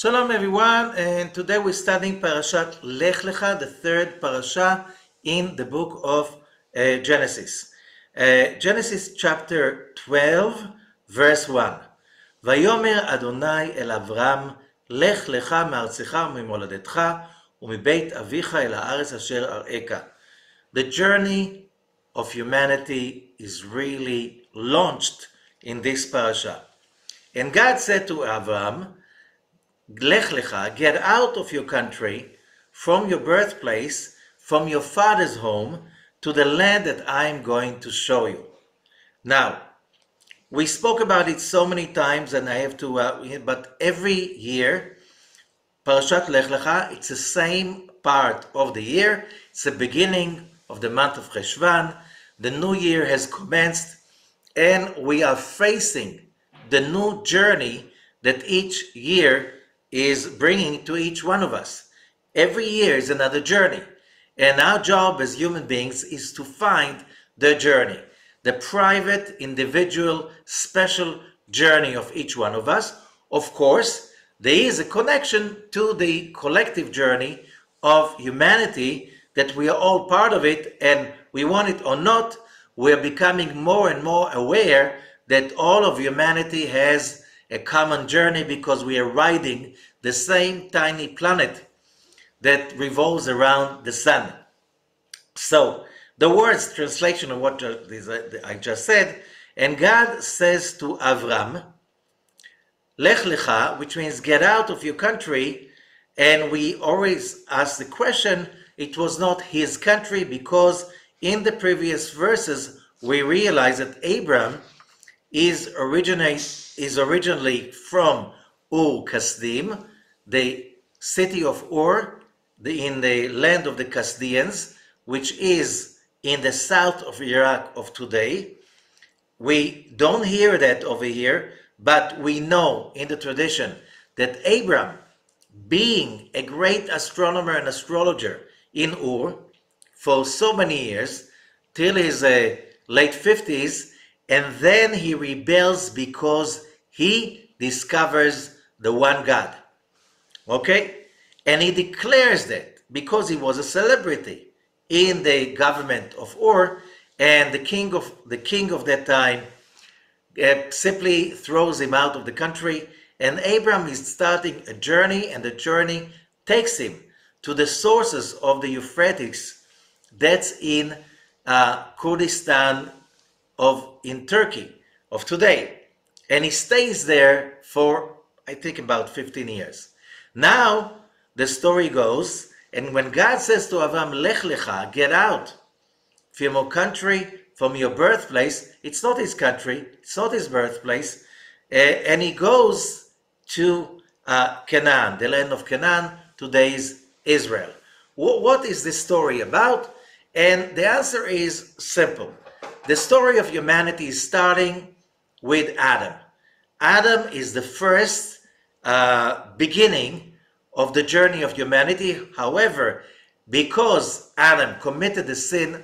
Shalom everyone, and today we're studying Parashat Lekh-Lekha, the third Parasha in the book of Genesis. Genesis chapter 12, verse 1. ויאמר אדוני אל אברהם, לך לך מארצך וממולדתך ומבית אביך אל הארץ אשר אראך. The journey of humanity is really launched in this parasha. And God said to Abraham, Lekh-Lekha, get out of your country, from your birthplace, from your father's home, to the land that I am going to show you. Now, we spoke about it so many times, and I have to, but every year, Parashat Lekh-Lekha, it's the same part of the year. It's the beginning of the month of Cheshvan. The new year has commenced, and we are facing the new journey that each year is bringing to each one of us. Every year is another journey, and our job as human beings is to find the journey, the private, individual, special journey of each one of us. Of course, there is a connection to the collective journey of humanity, that we are all part of it, and we want it or not, we are becoming more and more aware that all of humanity has a common journey, because we are riding the same tiny planet that revolves around the sun. So the words translation of what I just said, and God says to Avram, Lekh-Lekha, which means get out of your country. And we always ask the question, it was not his country, because in the previous verses we realize that Abram is originally from Ur Kasdim, the city of Ur, in the land of the Kasdians, which is in the south of Iraq of today. We don't hear that over here, but we know in the tradition that Abram, being a great astronomer and astrologer in Ur for so many years, till his late 50s, and then he rebels because he discovers the one God. Okay? And he declares that because he was a celebrity in the government of Ur, and the king of that time simply throws him out of the country, and Abram is starting a journey, and the journey takes him to the sources of the Euphrates that's in Kurdistan in Turkey of today, and he stays there for I think about 15 years. Now the story goes, and when God says to Avram, Lekh-Lekha, get out from your country, from your birthplace, it's not his country, it's not his birthplace, and he goes to Canaan, the land of Canaan, today's Israel. What is this story about? And the answer is simple. The story of humanity is starting with Adam. Adam is the first beginning of the journey of humanity. However, because Adam committed the sin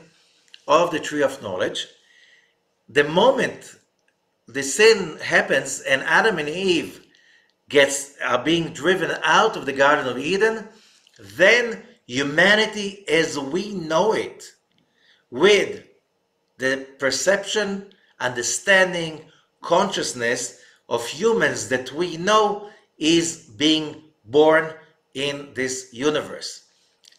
of the tree of knowledge, the moment the sin happens and Adam and Eve are being driven out of the Garden of Eden, then humanity as we know it, with the perception, understanding, consciousness of humans that we know, is being born in this universe.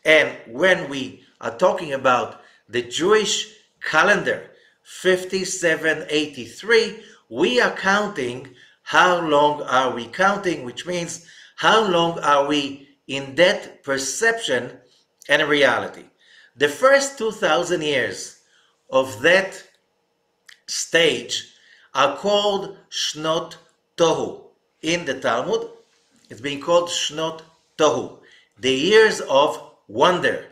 And when we are talking about the Jewish calendar, 5783, we are counting how long are we counting, which means how long are we in that perception and reality. The first 2,000 years of that stage are called Shnot Tohu. In the Talmud, it's being called Shnot Tohu, the years of wonder.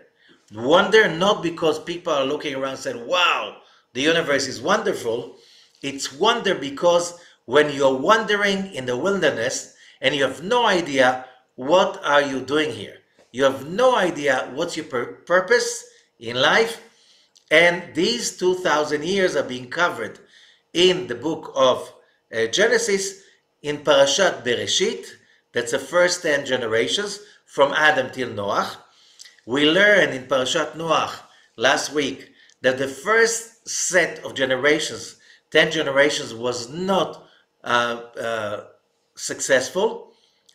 Wonder not because people are looking around and saying, wow, the universe is wonderful. It's wonder because when you're wandering in the wilderness and you have no idea what are you doing here, you have no idea what's your purpose in life, and these 2,000 years are being covered in the book of Genesis, in Parashat Bereshit, That's the first 10 generations from Adam till Noach. We learned in Parashat Noach last week that the first set of generations, 10 generations, was not successful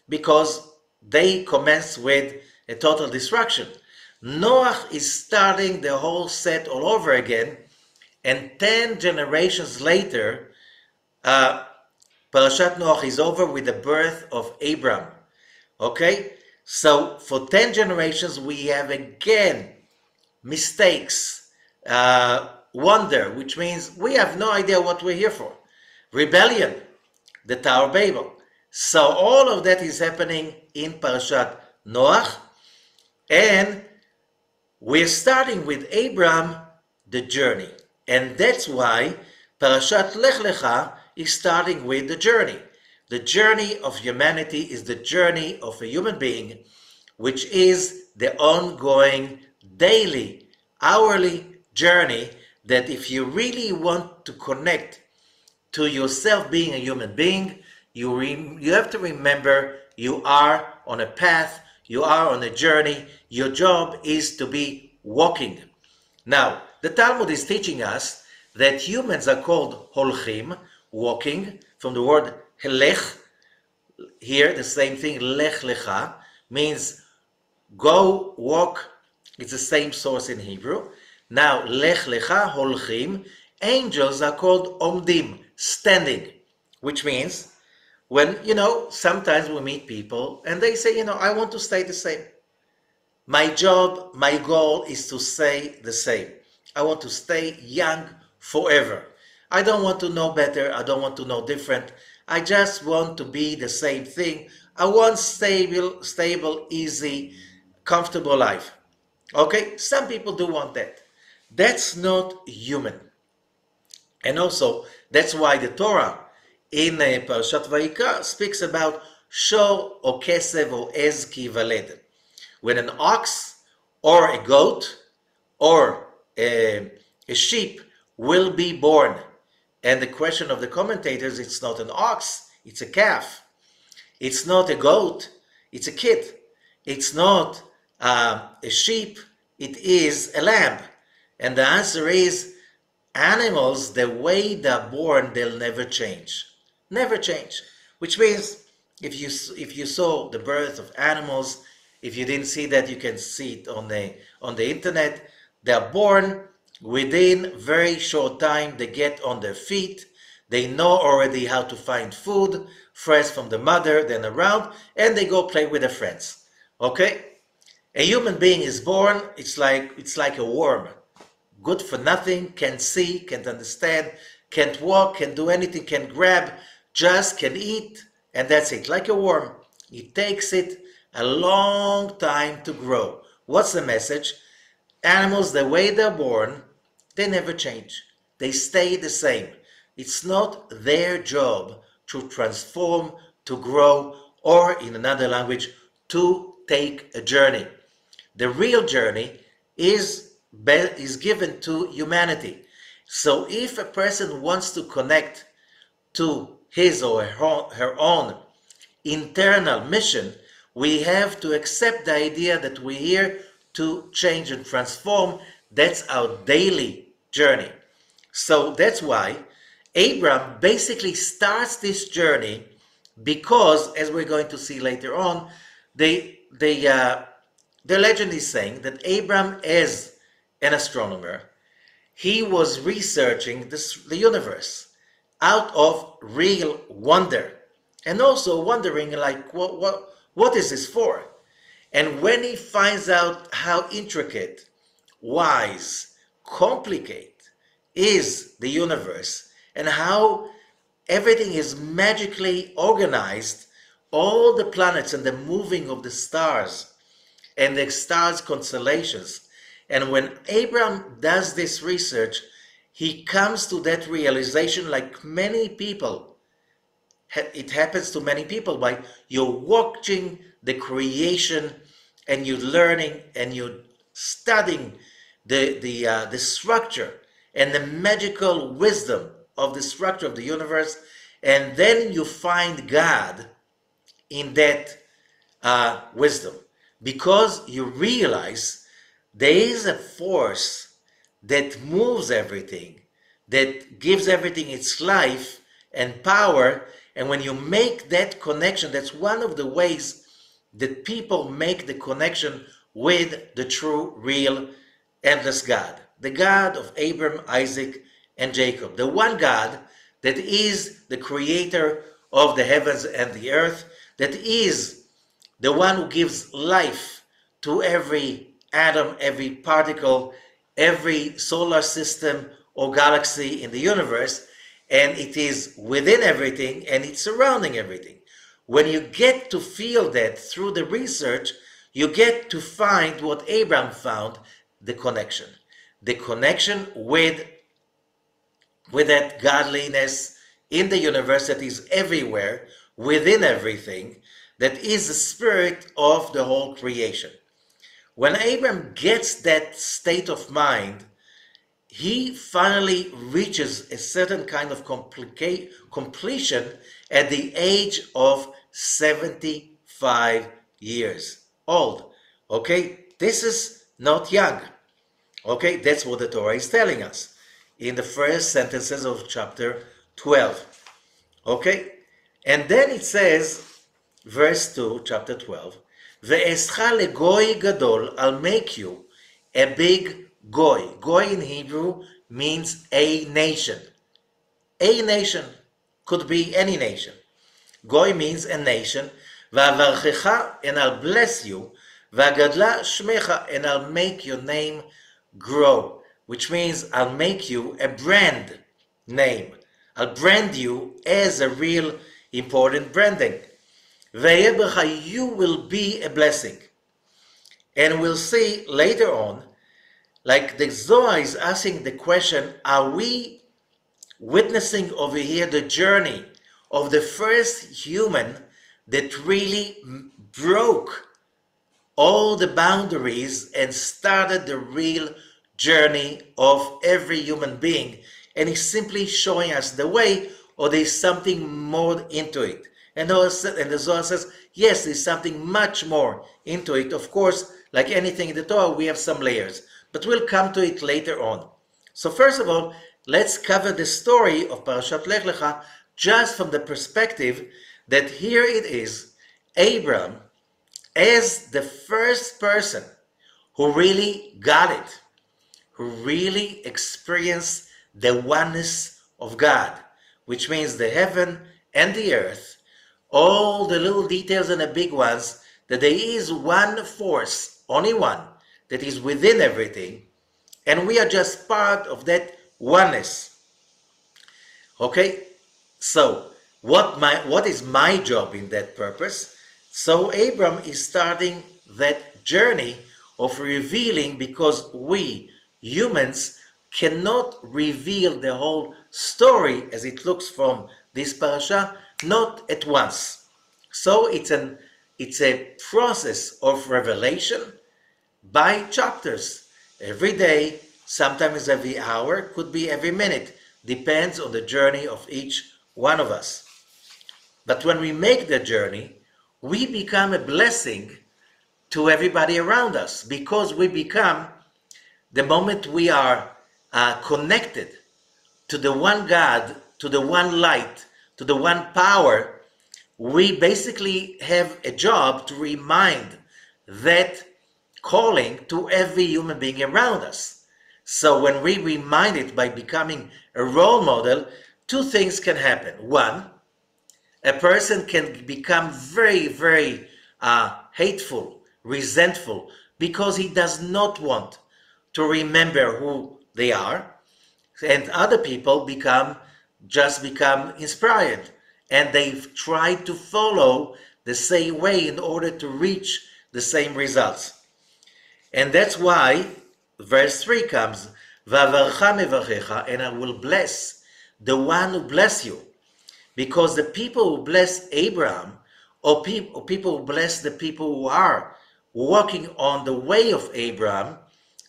because they commenced with a total destruction. Noach is starting the whole set all over again, and 10 generations later, Parashat Noach is over with the birth of Abram. Okay? So for 10 generations, we have again mistakes, wonder, which means we have no idea what we're here for. Rebellion, the Tower of Babel. So all of that is happening in Parashat Noach, and we're starting with Abram, the journey. And that's why Parashat Lekh-Lekha is starting with the journey. The journey of humanity is the journey of a human being, which is the ongoing, daily, hourly journey that if you really want to connect to yourself being a human being, you have to remember you are on a path, you are on a journey, your job is to be walking. Now, the Talmud is teaching us that humans are called holchim, walking, from the word helech. Here, the same thing, Lekh-Lekha, means go, walk. It's the same source in Hebrew. Now, Lekh-Lekha, holchim, angels are called omdim, standing, which means when, sometimes we meet people and they say, I want to stay the same. My job, my goal is to stay the same. I want to stay young forever. I don't want to know better. I don't want to know different. I just want to be the same thing. I want stable, easy, comfortable life. Okay? Some people do want that. That's not human. And also, that's why the Torah in Parashat Vayikra speaks about shor or kesev or ez ki valed. When an ox or a goat or a sheep will be born. And the question of the commentators, it's not an ox, it's a calf. It's not a goat, it's a kid. It's not a sheep, it is a lamb. And the answer is, animals, the way they're born, they'll never change. Never change. Which means, if you saw the birth of animals, if you didn't see that, you can see it on the internet. They're born within very short time. They get on their feet. They know already how to find food, first from the mother, then around, and they go play with their friends. Okay? A human being is born, it's like a worm. Good for nothing, can't see, can't understand, can't walk, can't do anything, can't grab, just can eat, and that's it, like a worm. It takes it a long time to grow. What's the message? Animals, the way they're born, they never change. They stay the same. It's not their job to transform, to grow, or in another language, to take a journey. The real journey is given to humanity. So if a person wants to connect to his or her own internal mission, we have to accept the idea that we're here to change and transform. That's our daily journey. So that's why Abram basically starts this journey because, as we're going to see later on, the legend is saying that Abram, as an astronomer, he was researching the universe out of real wonder, and also wondering, like, what is this for? And when he finds out how intricate, wise, complicated is the universe, and how everything is magically organized, all the planets and the moving of the stars and the stars' constellations. And when Abram does this research, he comes to that realization, like many people. It happens to many people by you're watching the creation and you're learning and you're studying the structure and the magical wisdom of the structure of the universe, and then you find God in that wisdom, because you realize there is a force that moves everything, that gives everything its life and power. And when you make that connection, that's one of the ways that people make the connection with the true, real, endless God, the God of Abraham, Isaac, and Jacob, the one God that is the creator of the heavens and the earth, that is the one who gives life to every atom, every particle, every solar system or galaxy in the universe, and it is within everything and it's surrounding everything. When you get to feel that through the research, you get to find what Abraham found, the connection. The connection with that godliness in the universities everywhere, within everything, that is the spirit of the whole creation. When Abraham gets that state of mind, he finally reaches a certain kind of completion at the age of 75 years old. Okay, this is not young. Okay, that's what the Torah is telling us in the first sentences of chapter 12. Okay, and then it says, verse 2, chapter 12, Ve'escha legoy gadol, I'll make you a big goy. Goy in Hebrew means a nation. A nation could be any nation. Goy means a nation. Va'avarchecha, and I'll bless you. Va'gadla shmecha, and I'll make your name grow, which means I'll make you a brand name. I'll brand you as a real important branding. Ve'yebecha, you will be a blessing. And we'll see later on, like the Zohar is asking the question, are we witnessing over here the journey of the first human that really broke all the boundaries and started the real journey of every human being? And he's simply showing us the way, or there's something more into it. And the Zohar says, yes, there's something much more into it. Of course, like anything in the Torah, we have some layers, but we'll come to it later on. So first of all, let's cover the story of Parashat Lekh-Lekha just from the perspective that here it is, Abram, as the first person who really got it, who really experienced the oneness of God, which means the heaven and the earth, all the little details and the big ones, that there is one force, only one, that is within everything, and we are just part of that oneness. Okay, so what is my job in that purpose? So Abram is starting that journey of revealing, because we humans cannot reveal the whole story as it looks from this parasha, not at once. So it's a process of revelation by chapters. Every day, sometimes every hour, could be every minute, depends on the journey of each one of us. But when we make the journey, we become a blessing to everybody around us, because we become, the moment we are connected to the one God, to the one light, to the one power, we basically have a job to remind that calling to every human being around us. So when we remind it by becoming a role model, two things can happen. One, a person can become very, very hateful, resentful, because he does not want to remember who they are, and other people become inspired, and they've tried to follow the same way in order to reach the same results. And that's why verse 3 comes, Va'avarcha mevarchecha, and I will bless the one who bless you. Because the people who bless Abraham, or people who bless the people who are walking on the way of Abraham,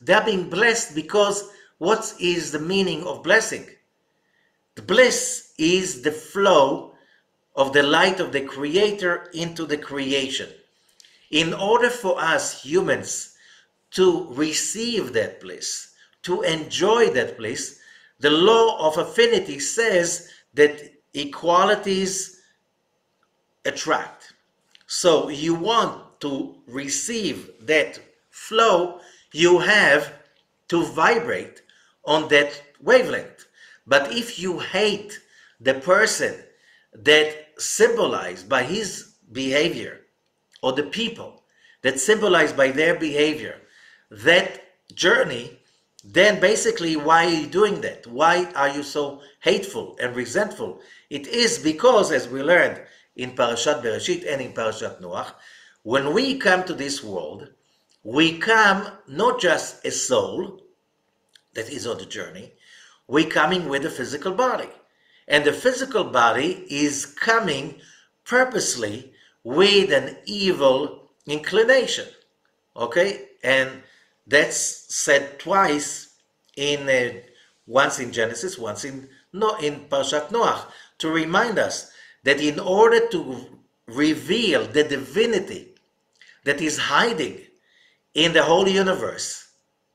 they're being blessed because what is the meaning of blessing? The bliss is the flow of the light of the Creator into the creation. In order for us humans to receive that bliss, to enjoy that bliss, the law of affinity says that equalities attract. So you want to receive that flow, you have to vibrate on that wavelength. But if you hate the person that symbolized by his behavior, or the people that symbolized by their behavior that journey, then basically why are you doing that? Why are you so hateful and resentful? It is because, as we learned in Parashat Bereshit and in Parashat Noach, when we come to this world, we come not just a soul that is on the journey, we coming with a physical body. And the physical body is coming purposely with an evil inclination. Okay? And that's said twice once in Genesis, once in Parashat Noach, to remind us that in order to reveal the divinity that is hiding in the whole universe,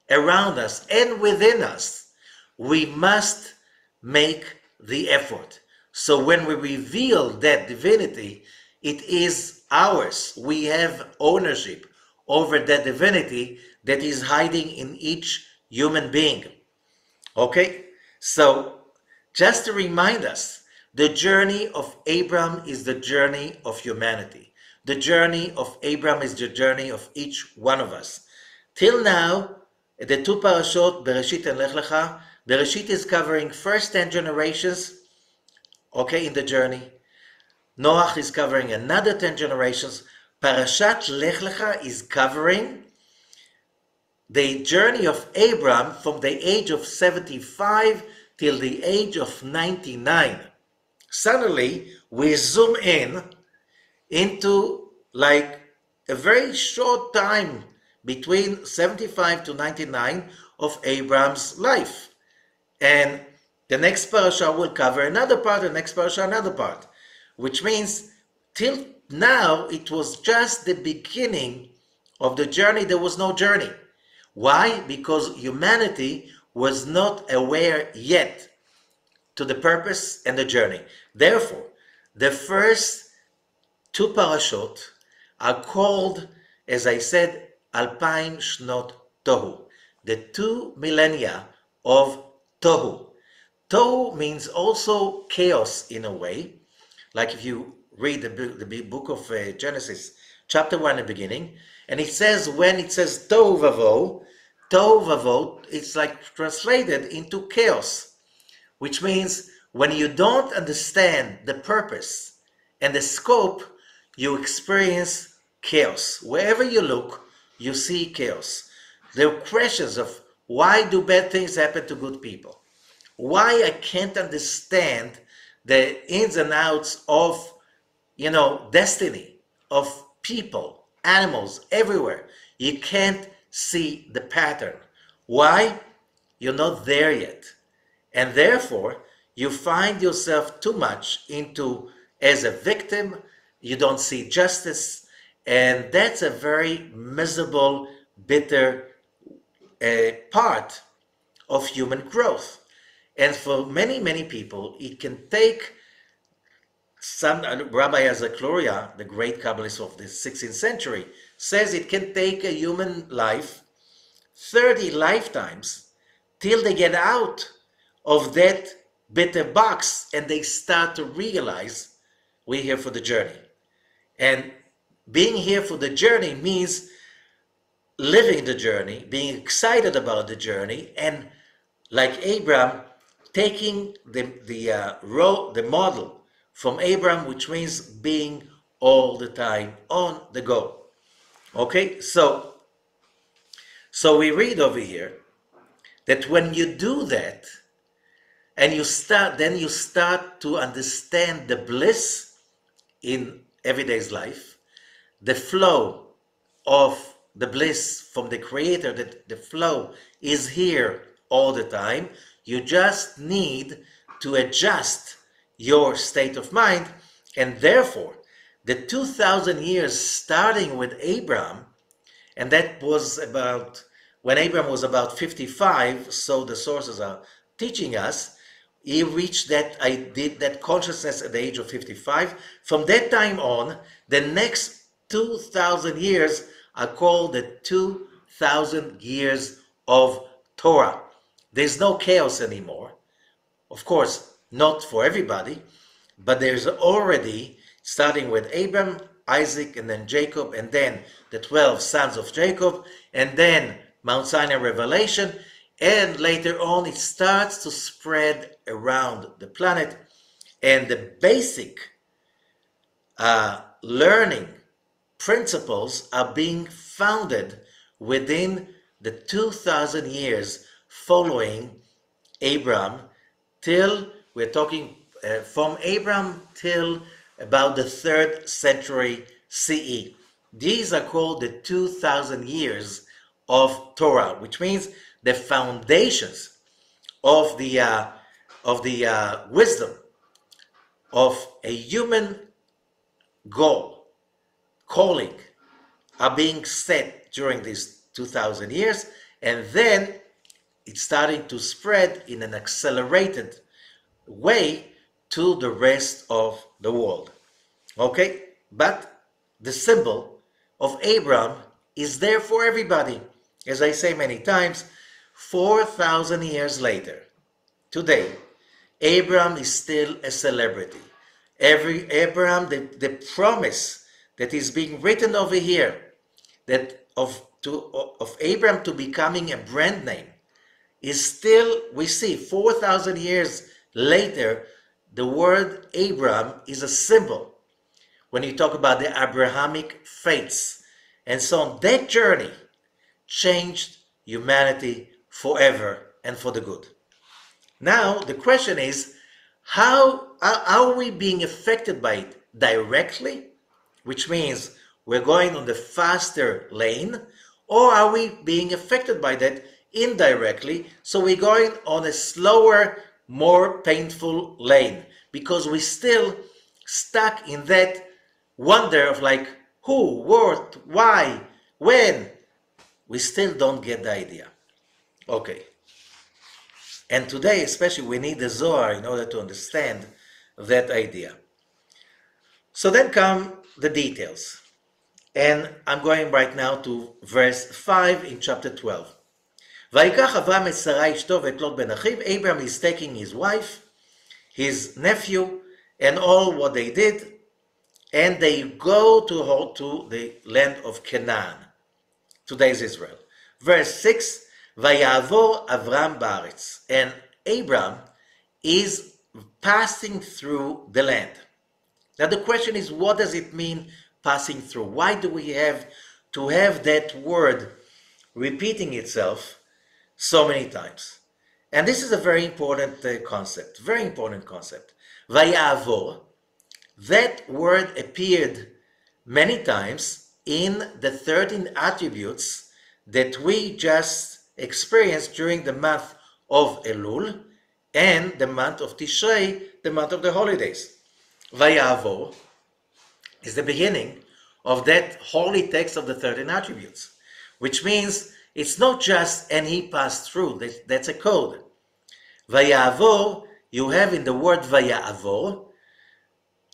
around us and within us, we must make the effort. So when we reveal that divinity, it is ours. We have ownership over that divinity that is hiding in each human being. Okay? So just to remind us, the journey of Abram is the journey of humanity. The journey of Abram is the journey of each one of us. Till now, the two parashot, Bereshit and Lekh-Lekha, Bereshit is covering first 10 generations, okay, in the journey. Noach is covering another 10 generations. Parashat Lekh-Lekha is covering the journey of Abram from the age of 75 till the age of 99. Suddenly, we zoom in into like a very short time between 75 to 99 of Abram's life. And the next parasha will cover another part, the next parasha another part, which means till now it was just the beginning of the journey. There was no journey. Why? Because humanity was not aware yet to the purpose and the journey. Therefore, the first two parashot are called, as I said, Alpaim Shnot Tohu, the 2 millennia of Tohu. Tohu means also chaos in a way, like if you read the book of Genesis, chapter 1 in the beginning, and it says, when it says Tohu Vavo, it's like translated into chaos, which means when you don't understand the purpose and the scope, you experience chaos. Wherever you look, you see chaos. There are questions of why do bad things happen to good people? Why I can't understand the ins and outs of, destiny of people, animals, everywhere. You can't see the pattern. Why? You're not there yet. And therefore, you find yourself too much into as a victim, you don't see justice, and that's a very miserable, bitter part of human growth. And for many, many people, it can take some, Rabbi Azakloria, the great Kabbalist of the 16th century, says it can take a human life 30 lifetimes till they get out of that bitter box and they start to realize we're here for the journey. And being here for the journey means living the journey, being excited about the journey, and like Abram, taking the model from Abram, which means being all the time on the go. Okay, so we read over here that when you do that, and you start to understand the bliss in everyday's life, the flow of the bliss from the Creator, that the flow is here all the time. You just need to adjust your state of mind, and therefore the 2,000 years starting with Abraham, and that was about when Abraham was about 55, so the sources are teaching us, he reached that consciousness at the age of 55. From that time on, the next 2,000 years are called the 2,000 years of Torah. There's no chaos anymore. Of course, not for everybody, but there's already, starting with Abraham, Isaac, and then Jacob, and then the 12 sons of Jacob, and then Mount Sinai revelation, and later on it starts to spread around the planet, and the basic learning principles are being founded within the 2,000 years following Abraham, till we're talking from Abraham till about the 3rd century CE. These are called the 2,000 years of Torah, which means the foundations of the wisdom of a human goal, calling, are being set during these 2,000 years, and then it's starting to spread in an accelerated way to the rest of the world. Okay? But the symbol of Abraham is there for everybody. As I say many times, 4,000 years later, today, Abraham is still a celebrity. Abraham, the promise that is being written over here, that of Abraham to becoming a brand name, is still, we see 4,000 years later, the word Abraham is a symbol. When you talk about the Abrahamic faiths and so on, that journey changed humanity forever and for the good. Now, the question is, how are we being affected by it? Directly, which means we're going on the faster lane, or are we being affected by that indirectly, so we're going on a slower, more painful lane, because we're still stuck in that wonder of like, who, what, why, when? We still don't get the idea. Okay. And today, especially, we need the Zohar in order to understand that idea. So then come the details. And I'm going right now to verse 5 in chapter 12. ויקח אברהם את שרה אשתו ואת לוט בן אחיו. Abraham is taking his wife, his nephew, and all what they did, and they go to the land of Canaan. Today's Israel. Verse 6, ויעבור אברהם בארץ. And Abraham is passing through the land. Now the question is, what does it mean passing through? Why do we have to have that word repeating itself so many times? And this is a very important concept, very important concept. ויעבור, that word appeared many times in the 13 attributes that we just experienced during the month of Elul and the month of Tishrei, the month of the holidays. Vayavo is the beginning of that holy text of the 13 attributes, which means it's not just and he passed through, that's a code. Vayavo, you have in the word Vayavo,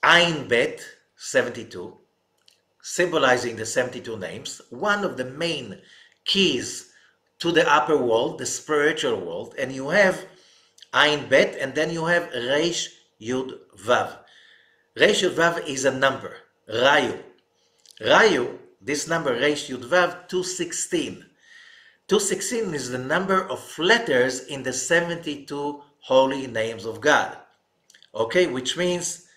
Ayin Bet, 72, symbolizing the 72 names, one of the main keys to the upper world, the spiritual world, and you have Ayin Bet, and then you have Reish Yud Vav. Reish Yud Vav is a number, Rayu. Rayu, this number, Reish Yud Vav, 216. 216 is the number of letters in the 72 holy names of God. Okay, which means,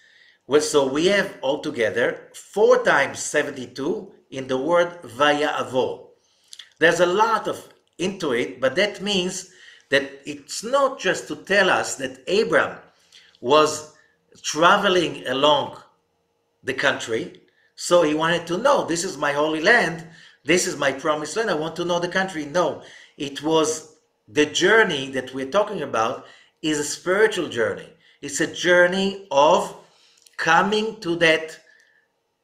well, so we have altogether 4 times 72 in the word Vaya'avo. There's a lot of into it, but that means that it's not just to tell us that Abraham was traveling along the country, so he wanted to know, this is my holy land, this is my promised land, I want to know the country. No, it was the journey that we're talking about is a spiritual journey. It's a journey of coming to that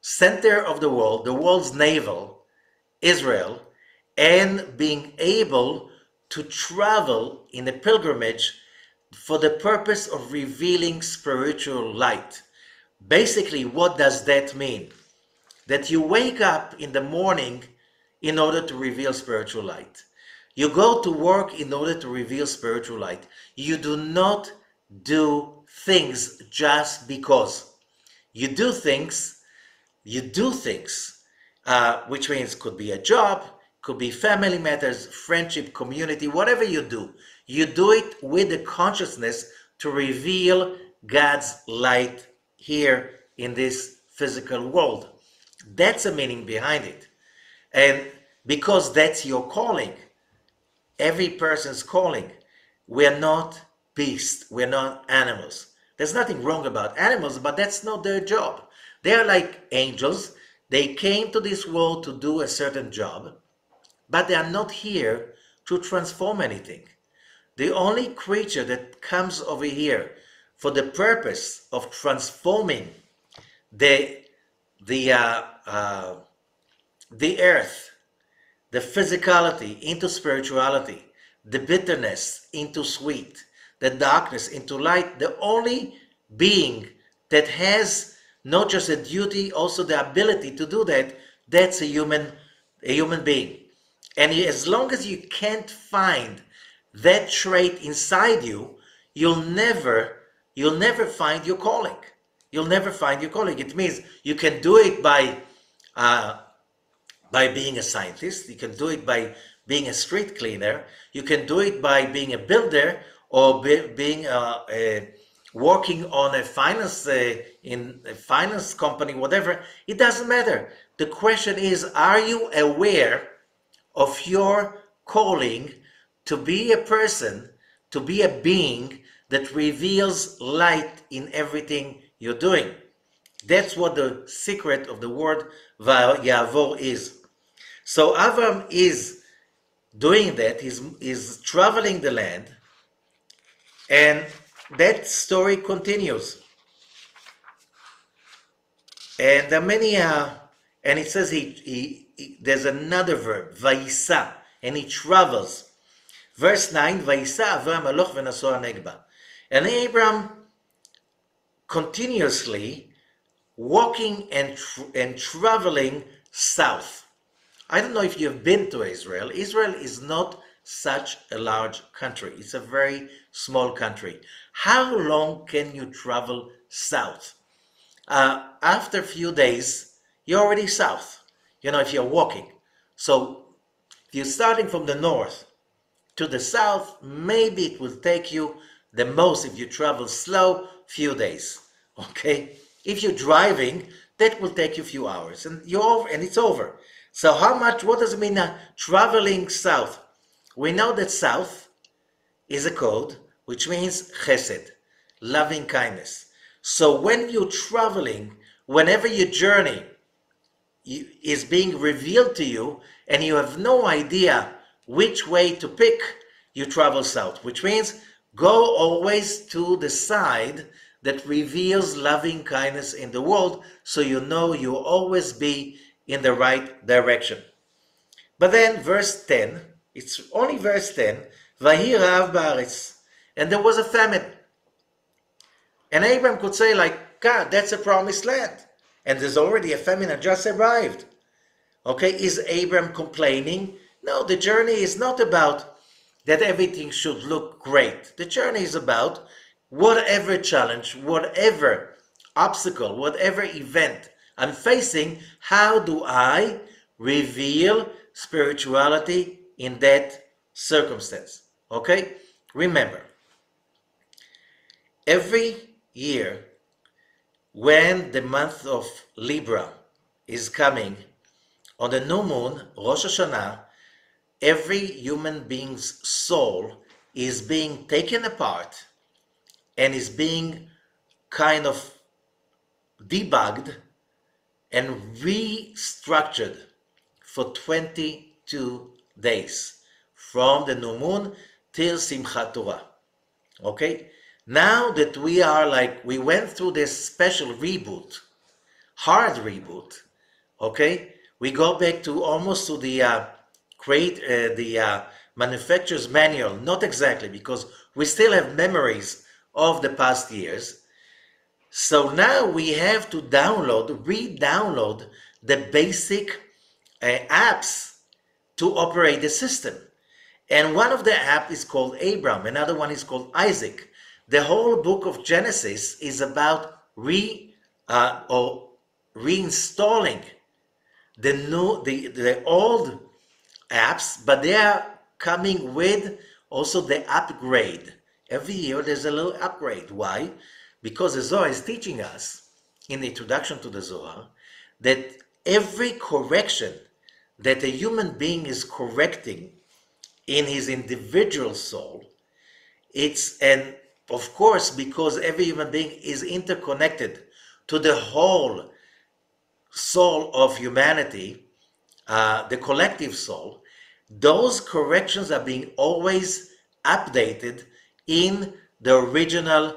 center of the world's navel, Israel, and being able to travel in a pilgrimage for the purpose of revealing spiritual light. Basically, what does that mean? That you wake up in the morning in order to reveal spiritual light. You go to work in order to reveal spiritual light. You do not do things just because. You do things, which means could be a job, could be family matters, friendship, community, whatever you do it with the consciousness to reveal God's light here in this physical world. That's the meaning behind it. And because that's your calling, every person's calling. We're not beasts, we're not animals. There's nothing wrong about animals, but that's not their job. They're like angels. They came to this world to do a certain job, but they are not here to transform anything. The only creature that comes over here for the purpose of transforming the earth, the physicality into spirituality, the bitterness into sweet, the darkness into light, the only being that has not just a duty, also the ability to do that, that's a human being. And as long as you can't find that trait inside you, you'll never find your calling. You'll never find your calling. It means you can do it by being a scientist, you can do it by being a street cleaner, you can do it by being a builder, or being working on a finance in a finance company, whatever. It doesn't matter. The question is, are you aware of your calling to be a person, to be a being that reveals light in everything you're doing? That's what the secret of the word Vayavor is. So Avram is doing that, is traveling the land, and that story continues. And there are many, and it says there's another verb, Vayisa, and he travels. Verse 9, Vayisa Avram aloch v'naso negba. And Abram continuously walking and traveling south. I don't know if you've been to Israel. Israel is not such a large country. It's a very small country. How long can you travel south? After a few days, you're already south, if you're walking. So if you're starting from the north to the south, maybe it will take you the most, if you travel slow, few days. Okay? If you're driving, that will take you a few hours, and you're over, and it's over. So what does it mean traveling south? We know that south is a code which means chesed, loving kindness. So when you're traveling, whenever your journey is being revealed to you and you have no idea which way to pick, you travel south, which means go always to the side that reveals loving kindness in the world, so you'll always be in the right direction. But then verse 10, it's only verse 10, Vahi Rav Ba'aretz, and there was a famine. And Abraham could say, like, God, that's a promised land, and there's already a famine that just arrived. Okay, is Abraham complaining? No, the journey is not about that everything should look great. The journey is about whatever challenge, whatever obstacle, whatever event I'm facing, how do I reveal spirituality in that circumstance? Okay? Remember, every year when the month of Libra is coming, on the new moon, Rosh Hashanah, every human being's soul is being taken apart and is being kind of debugged and restructured for 22 days from the new moon till Simchat Torah. Okay? Now that we went through this special reboot, hard reboot. Okay, we go back to almost to the manufacturer's manual. Not exactly, because we still have memories of the past years. So now we have to re-download the basic apps to operate the system. And one of the apps is called Abram, another one is called Isaac. The whole book of Genesis is about reinstalling the old apps, but they are coming with also the upgrade. Every year there's a little upgrade. Why? Because the Zohar is teaching us in the introduction to the Zohar that every correction that a human being is correcting in his individual soul, and of course, because every human being is interconnected to the whole soul of humanity, the collective soul, those corrections are being always updated in the original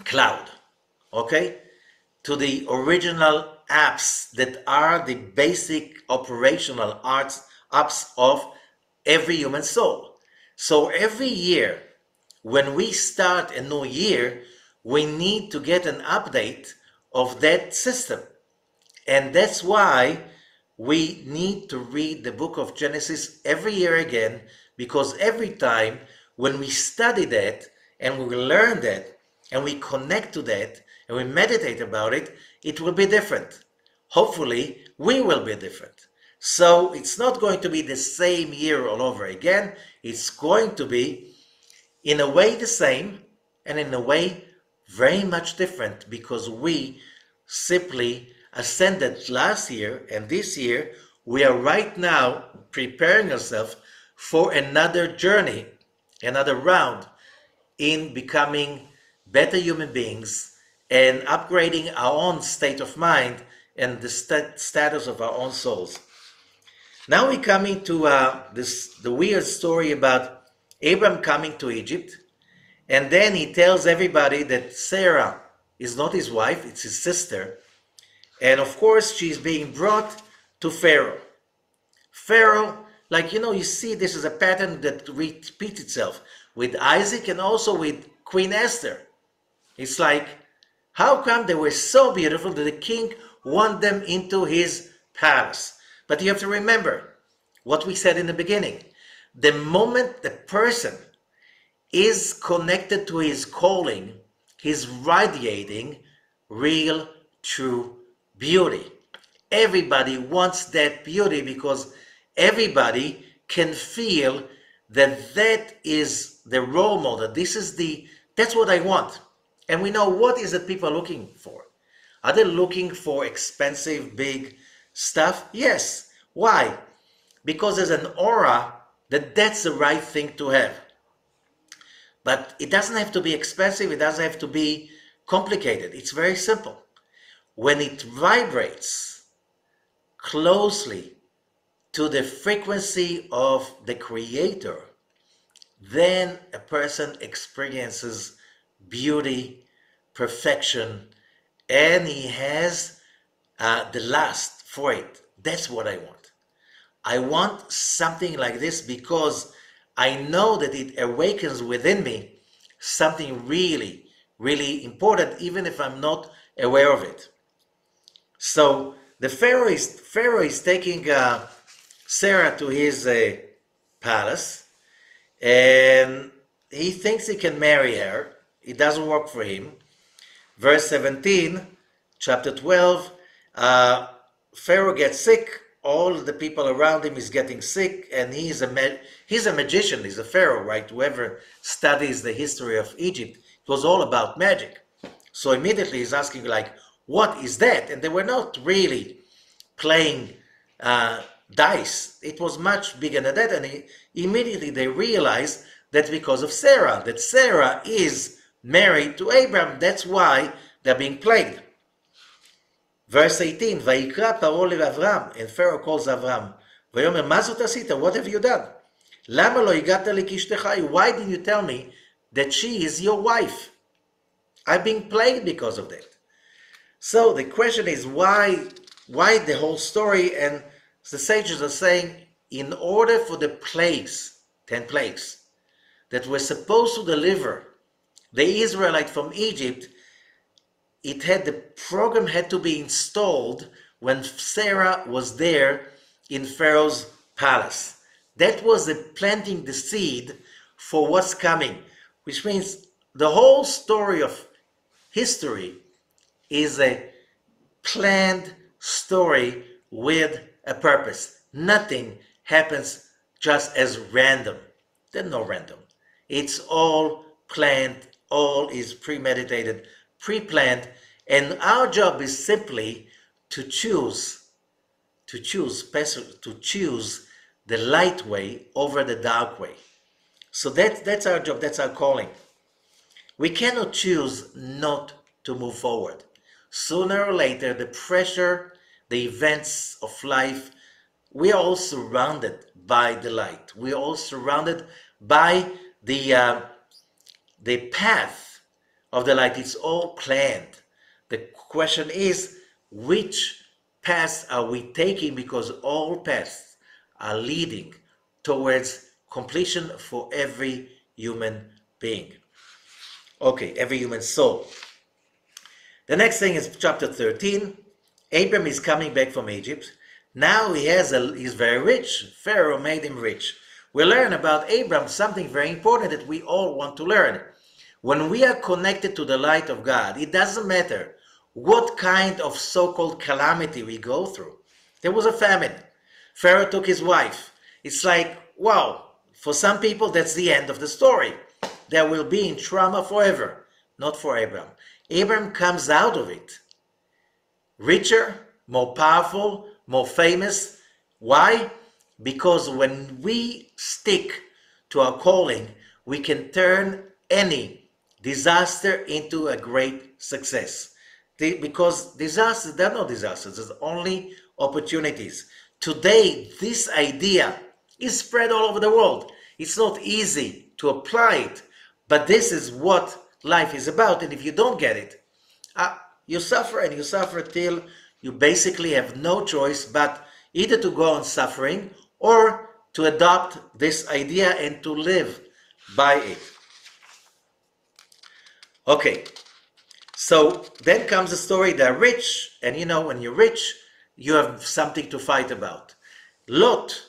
cloud, okay? To the original apps that are the basic operational apps of every human soul. So every year, when we start a new year, we need to get an update of that system. And that's why we need to read the book of Genesis every year again, because every time when we study that and we learn that and we connect to that and we meditate about it, it will be different. Hopefully, we will be different. So it's not going to be the same year all over again. It's going to be in a way the same and in a way very much different, because we simply ascended last year, and this year we are right now preparing ourselves for another journey, another round in becoming better human beings and upgrading our own state of mind and the status of our own souls. Now we're coming to the weird story about Abram coming to Egypt, and then he tells everybody that Sarah is not his wife, it's his sister. And of course, she's being brought to Pharaoh. Pharaoh, like, you see this is a pattern that repeats itself with Isaac and also with Queen Esther. It's like, how come they were so beautiful that the king wanted them into his palace? But you have to remember what we said in the beginning. The moment the person is connected to his calling, he's radiating real, true beauty. Everybody wants that beauty because everybody can feel that that is the role model. That's what I want. And we know what is it people are looking for. Are they looking for expensive, big stuff? Yes. Why? Because there's an aura that's the right thing to have. But it doesn't have to be expensive. It doesn't have to be complicated. It's very simple. When it vibrates closely to the frequency of the Creator, then a person experiences beauty, perfection, and he has the lust for it. That's what I want. I want something like this because I know that it awakens within me something really, really important, even if I'm not aware of it. So the Pharaoh is taking Sarah to his palace, and he thinks he can marry her. It doesn't work for him. Verse 17, chapter 12, Pharaoh gets sick. All the people around him is getting sick, and he's a magician. He's a Pharaoh, right? Whoever studies the history of Egypt, it was all about magic. So immediately he's asking, like, what is that? And they were not really playing dice. It was much bigger than that. And immediately they realized that because of Sarah, that Sarah is married to Abraham. That's why they're being plagued. Verse 18, Vayikra Paro leAvram, and Pharaoh calls Avram. Vayomer, מה זאת עשית? What have you done? למה לא הגעת לי כאשתך? Why didn't you tell me that she is your wife? I've been plagued because of that. So the question is why the whole story? And the sages are saying in order for the plagues, 10 plagues, that were supposed to deliver the Israelite from Egypt, the program had to be installed when Sarah was there in Pharaoh's palace. That was the planting the seed for what's coming, which means the whole story of history is a planned story with a purpose. Nothing happens just as random. There's no random. It's all planned, all is premeditated, pre-planned, and our job is simply to choose the light way over the dark way. So that's our job, that's our calling. We cannot choose not to move forward. Sooner or later, the pressure, the events of life, we are all surrounded by the light. We are all surrounded by the path of the light. It's all planned. The question is, which path are we taking? Because all paths are leading towards completion for every human being. Okay, every human soul. The next thing is chapter 13. Abram is coming back from Egypt. Now he's very rich. Pharaoh made him rich. We learn about Abram something very important that we all want to learn. When we are connected to the light of God, it doesn't matter what kind of so-called calamity we go through. There was a famine. Pharaoh took his wife. It's like, wow, for some people that's the end of the story. They will be in trauma forever. Not for Abram. Abram comes out of it richer, more powerful, more famous. Why? Because when we stick to our calling, we can turn any disaster into a great success. Because disasters, there are no disasters, there's only opportunities. Today, this idea is spread all over the world. It's not easy to apply it, but this is what life is about. And if you don't get it, you suffer, and you suffer till you basically have no choice but either to go on suffering or to adopt this idea and to live by it. Okay, so then comes the story. They're rich, and you know, when you're rich, you have something to fight about. Lot,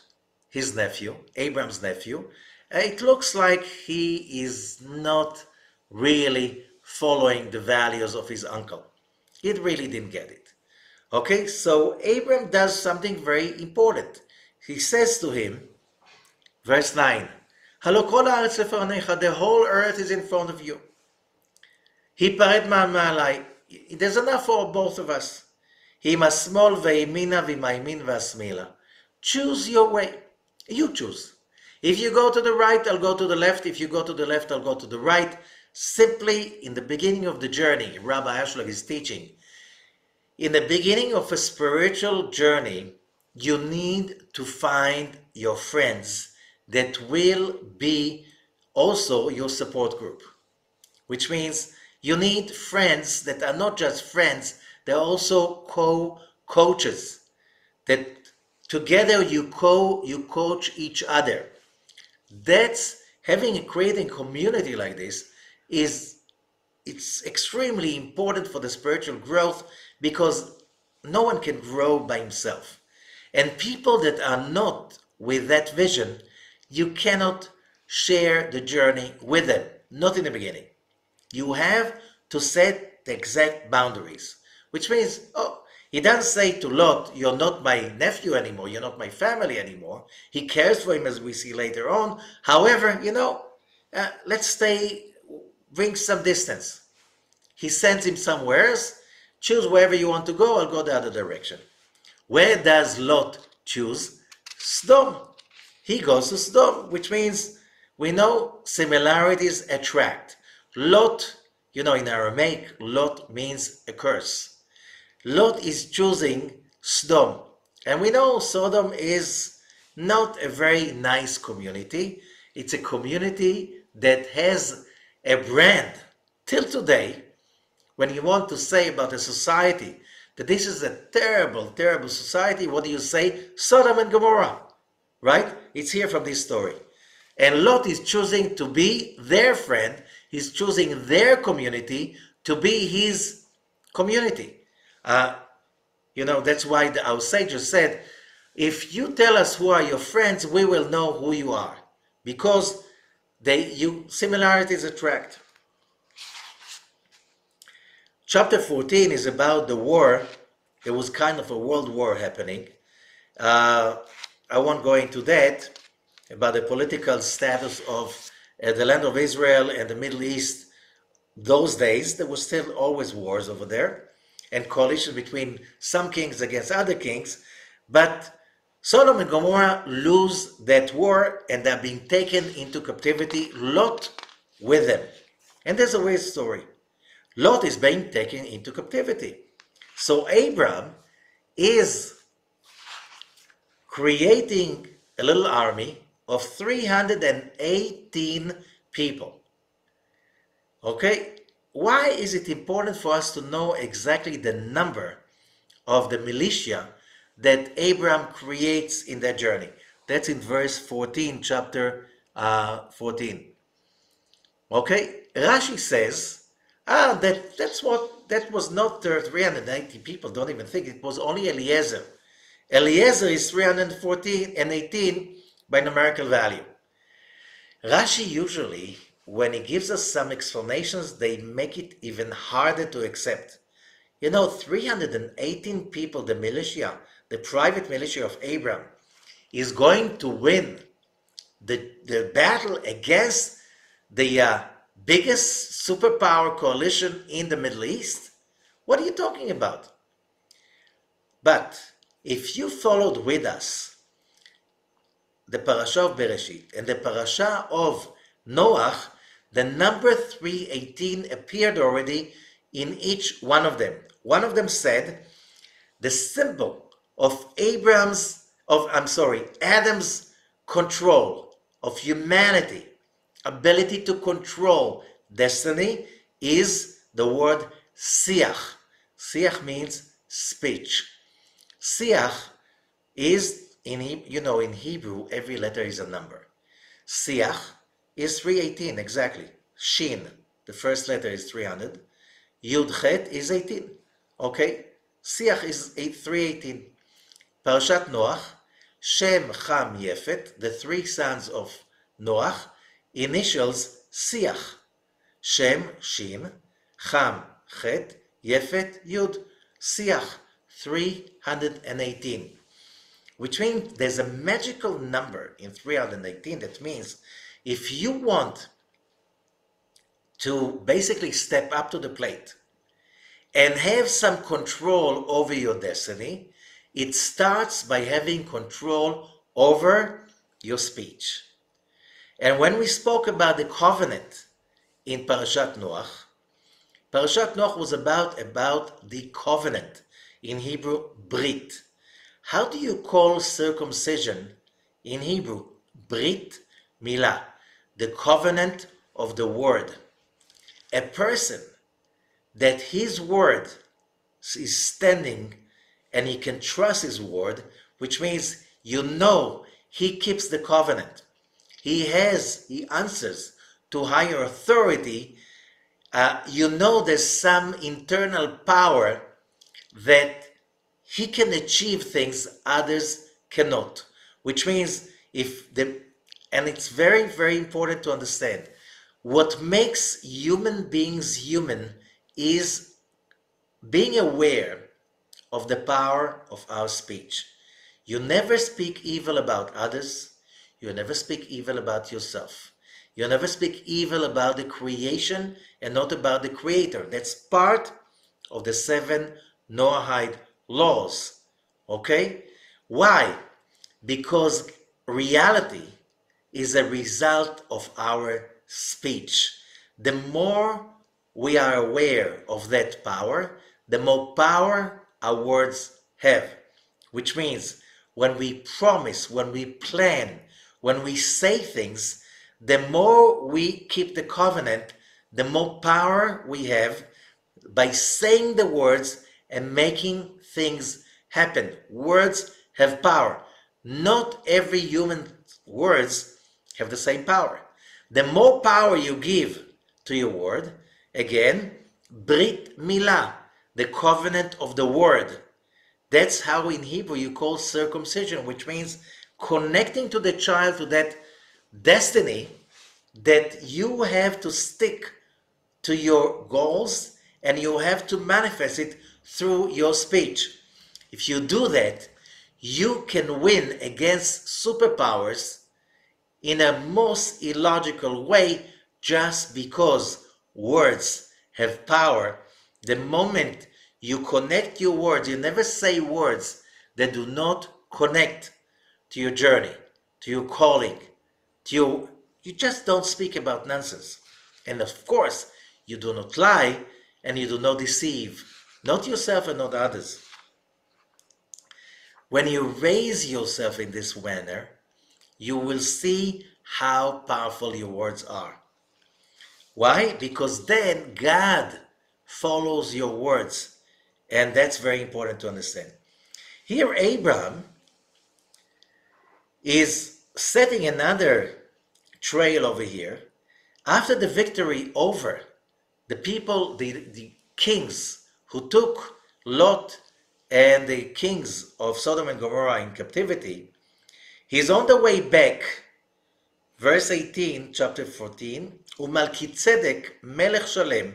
his nephew, Abram's nephew, it looks like he is not really following the values of his uncle. He really didn't get it. Okay, so Abram does something very important. He says to him, verse 9, "Halo kol haaretz lefanecha," the whole earth is in front of you. Hipared ma'alai, there's enough for both of us. Himasmol ve'imina v'maimin v'asmila. Choose your way. You choose. If you go to the right, I'll go to the left. If you go to the left, I'll go to the right. Simply, in the beginning of the journey, Rabbi Ashlag is teaching, in the beginning of a spiritual journey, you need to find your friends that will be also your support group. Which means you need friends that are not just friends, they're also co-coaches. That together you coach each other. That's creating community like this it's extremely important for the spiritual growth, because no one can grow by himself. And people that are not with that vision, you cannot share the journey with them, not in the beginning. You have to set the exact boundaries, which means, he doesn't say to Lot, you're not my nephew anymore, you're not my family anymore. He cares for him, as we see later on. However, let's bring some distance. He sends him somewhere else. Choose wherever you want to go, I'll go the other direction. Where does Lot choose? Sodom. He goes to Sodom, which means we know similarities attract. Lot, in Aramaic, Lot means a curse. Lot is choosing Sodom. And we know Sodom is not a very nice community. It's a community that has a brand till today when you want to say about a society that this is a terrible, terrible society, what do you say? Sodom and Gomorrah, right? It's here from this story. And Lot is choosing to be their friend. He's choosing their community to be his community. That's why our sages said, if you tell us who are your friends, we will know who you are. Because similarities attract. Chapter 14 is about the war. There was kind of a world war happening. I won't go into that, about the political status of the land of Israel and the Middle East. Those days, there was still always wars over there and coalition between some kings against other kings. But Sodom and Gomorrah lose that war and they're being taken into captivity, Lot with them. And there's a weird story. Lot is being taken into captivity. So Abram is creating a little army of 318 people. Okay, why is it important for us to know exactly the number of the militia that Abram creates in that journey? That's in verse 14, chapter 14. Okay, Rashi says, that was not 390 people, don't even think, it was only Eliezer. Eliezer is 314 and 18 by numerical value. Rashi usually, when he gives us some explanations, they make it even harder to accept. 318 people, the militia, the private militia of Abram, is going to win the battle against the biggest superpower coalition in the Middle East? What are you talking about? But if you followed with us the Parasha of Bereshit and the Parasha of Noach, the number 318 appeared already in each one of them. One of them said, the symbol of Adam's control of humanity, ability to control destiny, is the word siach. Siach means speech. Siach is, in Hebrew, every letter is a number. Siach is 318, exactly. Shin, the first letter is 300. Youdkevitch is 18. Okay? Siach is 318. Parashat Noach, Shem, Cham, Yefet, the three sons of Noach, initials Siach. Shem, Shin, Cham, Chet, Yefet, Yud. Siach, 318. Which means there's a magical number in 318. That means if you want to basically step up to the plate and have some control over your destiny, it starts by having control over your speech. And when we spoke about the covenant in Parashat Noach was about the covenant, in Hebrew, Brit. How do you call circumcision in Hebrew? Brit Milah, the covenant of the word. A person that his word is standing and he can trust his word, which means he keeps the covenant. He answers to higher authority. There's some internal power that he can achieve things others cannot, which means and it's very, very important to understand, what makes human beings human is being aware of the power of our speech. You never speak evil about others. You never speak evil about yourself. You never speak evil about the creation and not about the creator. That's part of the 7 Noahide laws. Okay? Why? Because reality is a result of our speech. The more we are aware of that power, the more power our words have. Which means when we promise, when we plan, when we say things, the more we keep the covenant, the more power we have, by saying the words and making things happen. Words have power. Not every human words have the same power. The more power you give to your word, again, Brit Milah, the covenant of the word. That's how in Hebrew you call circumcision, which means connecting to the child to that destiny that you have to stick to your goals and you have to manifest it through your speech. If you do that, you can win against superpowers in a most illogical way just because words have power. The moment you connect your words, you never say words that do not connect to your journey, to your calling, you just don't speak about nonsense. And of course, you do not lie and you do not deceive, not yourself and not others. When you raise yourself in this manner, you will see how powerful your words are. Why? Because then God follows your words. And that's very important to understand. Here, Abraham is setting another trail over here. After the victory over the people, the kings who took Lot and the kings of Sodom and Gomorrah in captivity, he's on the way back. Verse 18, chapter 14, Umalkitzedek melech Shalem,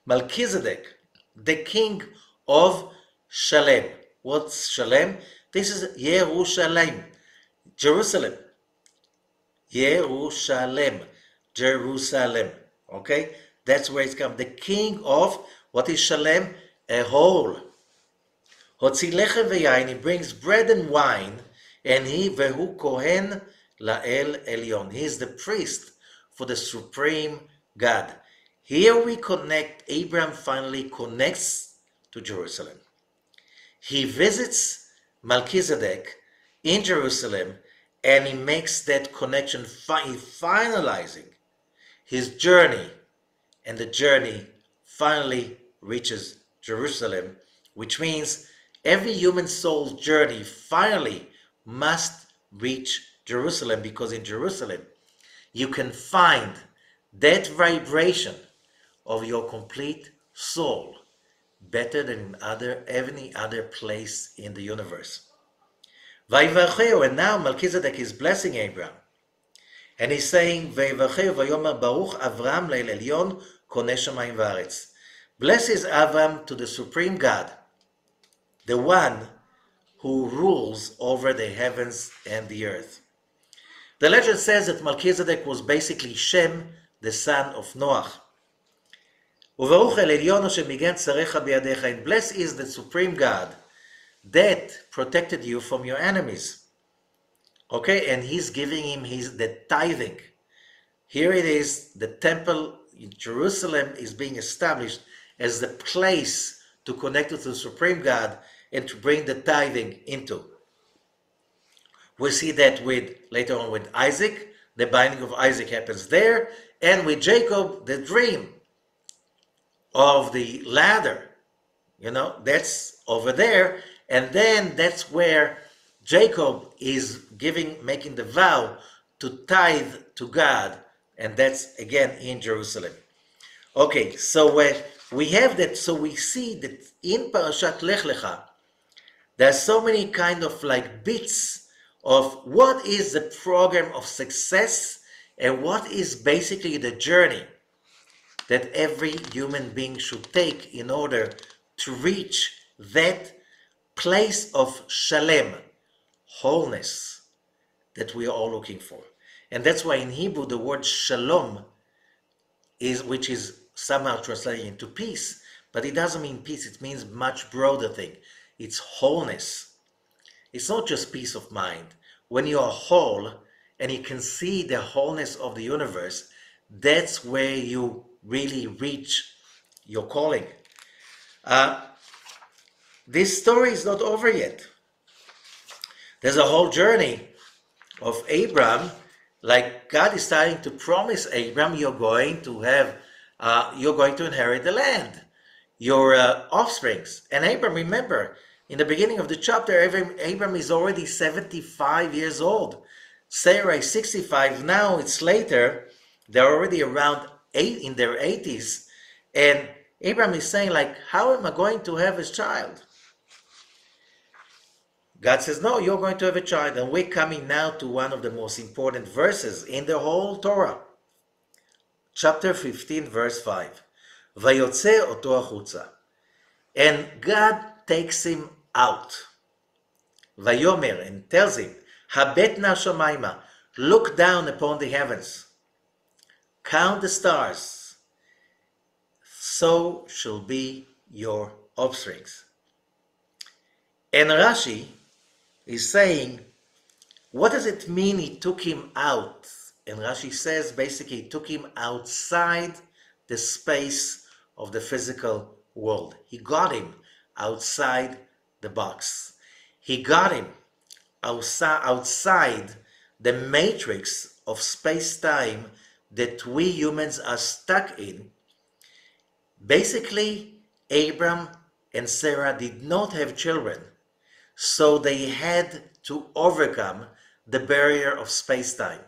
Melchizedek, the king of Shalem. What's Shalem? This is Yerushalayim, Jerusalem. Yerushalem, Jerusalem. Okay? That's where it's come. The king of, what is Shalem? A whole. Hotzi lechem veyayin, he brings bread and wine, and he, vehu kohen la'el elyon. He is the priest for the supreme God. Here we connect, Abraham finally connects to Jerusalem. He visits Melchizedek in Jerusalem, and he makes that connection, finalizing his journey, and the journey finally reaches Jerusalem, which means every human soul's journey finally must reach Jerusalem, because in Jerusalem you can find that vibration of your complete soul better than in any other place in the universe. Vayivacheu, and now Melchizedek is blessing Abraham. And he's saying, Vayivacheu vayomer baruch Avram leil elyon koneh shamayim va'aretz. Bless is Avram to the supreme God, the one who rules over the heavens and the earth. The legend says that Melchizedek was basically Shem, the son of Noach. Uvaruch el elyon asher migen tzarecha biyadecha, and blessed is the supreme God that protected you from your enemies. Okay, and he's giving him the tithing. Here it is, the temple in Jerusalem is being established as the place to connect with the supreme God and to bring the tithing into. We see that later on with Isaac, the binding of Isaac happens there, and with Jacob, the dream of the ladder, that's over there. And then that's where Jacob is making the vow to tithe to God, and that's again in Jerusalem. Okay, so we have that. So we see that in Parashat Lekh-Lekha, there are so many kind of bits of what is the program of success and what is basically the journey that every human being should take in order to reach that place of shalem, wholeness, that we are all looking for. And that's why in Hebrew the word shalom which is somehow translated into peace, but it doesn't mean peace, it means much broader thing. It's wholeness. It's not just peace of mind. When you are whole and you can see the wholeness of the universe, that's where you really reach your calling. This story is not over yet. There's a whole journey of Abraham, like God is starting to promise Abraham, you're going to inherit the land. your offsprings. And Abram, remember, in the beginning of the chapter, Abram is already 75 years old. Sarah is 65. Now it's later. They're already around in their 80s. And Abram is saying, like, how am I going to have a child? God says, no, you're going to have a child. And we're coming now to one of the most important verses in the whole Torah. Chapter 15, verse 5. Vayotze oto achutza. And God takes him out. Vayomer, and tells him, Habet na shamayma, look down upon the heavens. Count the stars. So shall be your offsprings. And Rashi is saying, what does it mean he took him out? And Rashi says basically he took him outside the space of the physical world. He got him outside the box. He got him outside the matrix of space-time that we humans are stuck in. Basically, Abram and Sarah did not have children, so they had to overcome the barrier of space-time.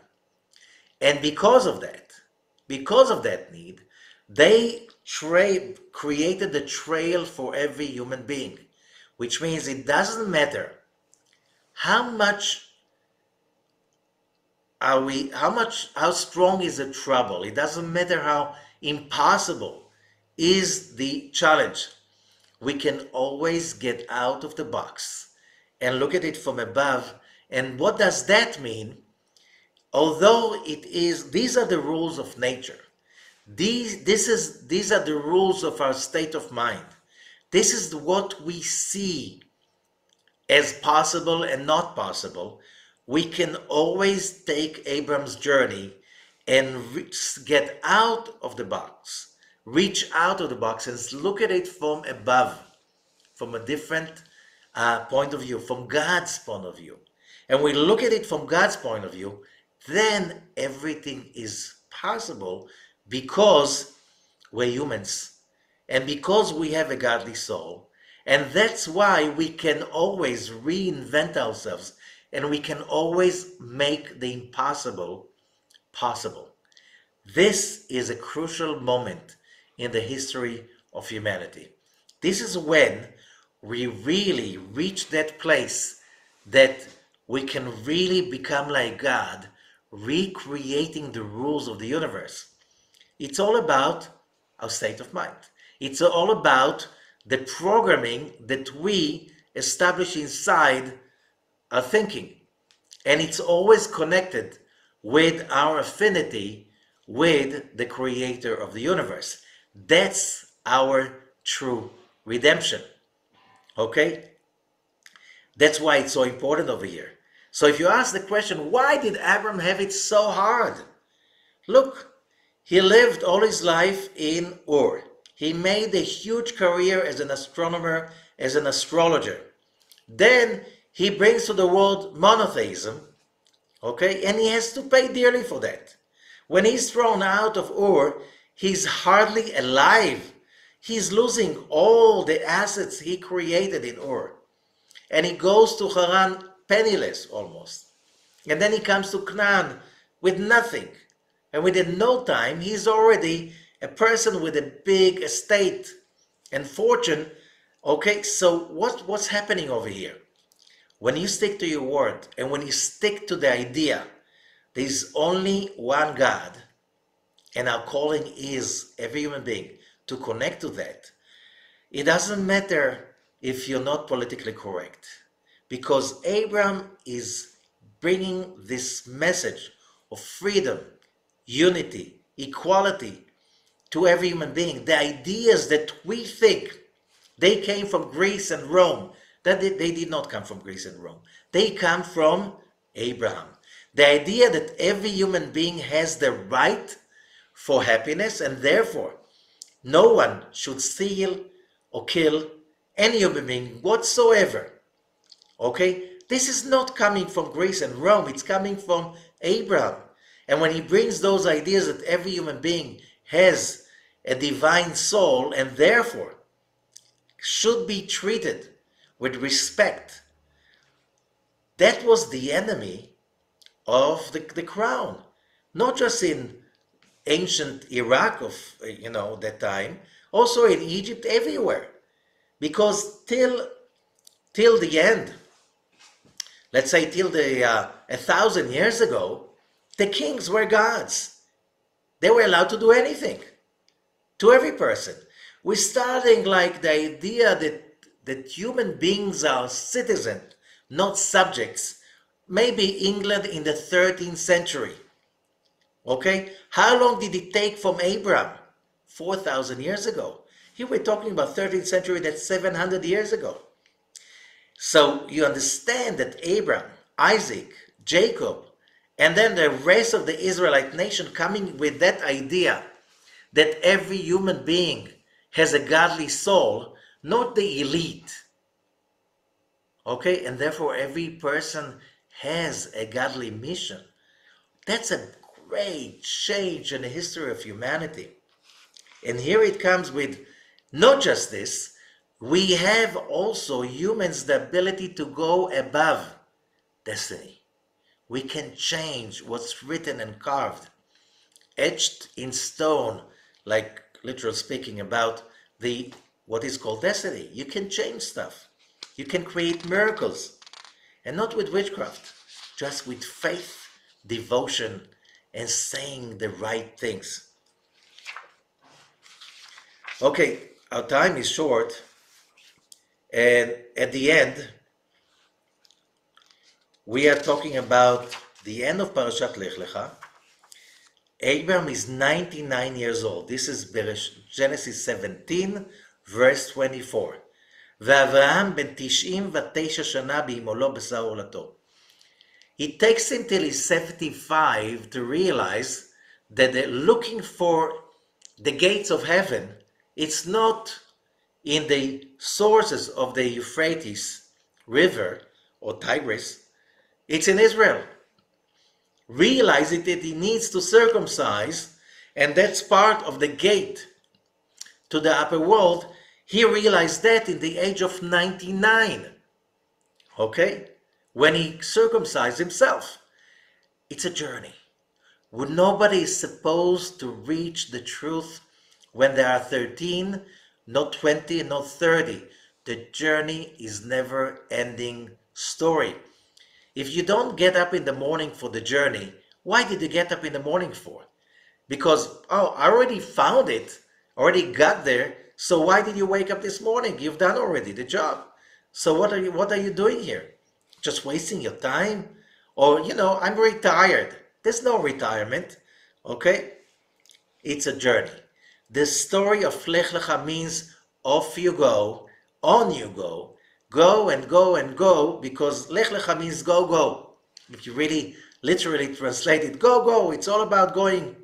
And because of that need, they created the trail for every human being, which means it doesn't matter how strong is the trouble. It doesn't matter how impossible is the challenge. We can always get out of the box and look at it from above. And what does that mean? Although these are the rules of nature. These are the rules of our state of mind. This is what we see as possible and not possible. We can always take Abram's journey and get out of the box, reach out of the box and look at it from above, from a different point of view, from God's point of view. And we look at it from God's point of view, then everything is possible because we're humans and because we have a godly soul. And that's why we can always reinvent ourselves and we can always make the impossible possible. This is a crucial moment in the history of humanity. This is when we really reach that place that we can really become like God, recreating the rules of the universe. It's all about our state of mind. It's all about the programming that we establish inside our thinking. And it's always connected with our affinity with the creator of the universe. That's our true redemption. Okay? That's why it's so important over here. So if you ask the question, why did Abram have it so hard? Look, he lived all his life in Ur. He made a huge career as an astronomer, as an astrologer. Then he brings to the world monotheism, okay? And he has to pay dearly for that. When he's thrown out of Ur, he's hardly alive. He's losing all the assets he created in Ur. And he goes to Haran penniless almost. And then he comes to Canaan with nothing. And within no time, he's already a person with a big estate and fortune. Okay, so what's happening over here? When you stick to your word and when you stick to the idea, there's only one God, and our calling is every human being to connect to that. It doesn't matter if you're not politically correct, because Abraham is bringing this message of freedom, unity, equality to every human being. The ideas that we think they came from Greece and Rome, that they did not come from Greece and Rome. They come from Abraham. The idea that every human being has the right for happiness and therefore no one should steal or kill any human being whatsoever. Okay? This is not coming from Greece and Rome. It's coming from Abraham. And when he brings those ideas that every human being has a divine soul and therefore should be treated with respect. That was the enemy of the crown, not just in ancient Iraq of that time, also in Egypt, everywhere. Because till the end, let's say till the 1,000 years ago, the kings were gods. They were allowed to do anything to every person. We're starting like the idea that human beings are citizens, not subjects. Maybe England in the 13th century. Okay? How long did it take from Abraham? 4,000 years ago. Here we're talking about 13th century, that's 700 years ago. So you understand that Abraham, Isaac, Jacob, and then the rest of the Israelite nation coming with that idea that every human being has a godly soul, not the elite. Okay? And therefore every person has a godly mission. That's a great change in the history of humanity. And here it comes with not just this, we have also humans the ability to go above destiny. We can change what's written and carved, etched in stone, like literally speaking about what is called destiny. You can change stuff. You can create miracles. And not with witchcraft, just with faith, devotion, and saying the right things. Okay, our time is short, and at the end, we are talking about the end of Parashat Lekh-Lekha. Abraham is 99 years old. This is Genesis 17, verse 24. ואברהם בן 99 שנה בהימולו בשר עולתו. It takes him till he's 75 to realize that looking for the gates of heaven, it's not in the sources of the Euphrates River or Tigris, it's in Israel. Realizing that he needs to circumcise, and that's part of the gate to the upper world, he realized that in the age of 99. Okay? When he circumcised himself. It's a journey. Nobody is supposed to reach the truth when they are 13, not 20, not 30. The journey is never ending story. If you don't get up in the morning for the journey, why did you get up in the morning for? Because, oh, I already found it, already got there, so why did you wake up this morning? You've done already the job. So what are you doing here? Just wasting your time? Or, I'm retired. There's no retirement, okay? It's a journey. The story of Lekh-Lekha means off you go, on you go and go and go, because Lekh-Lekha means go, go. If you really literally translate it, go, go, it's all about going.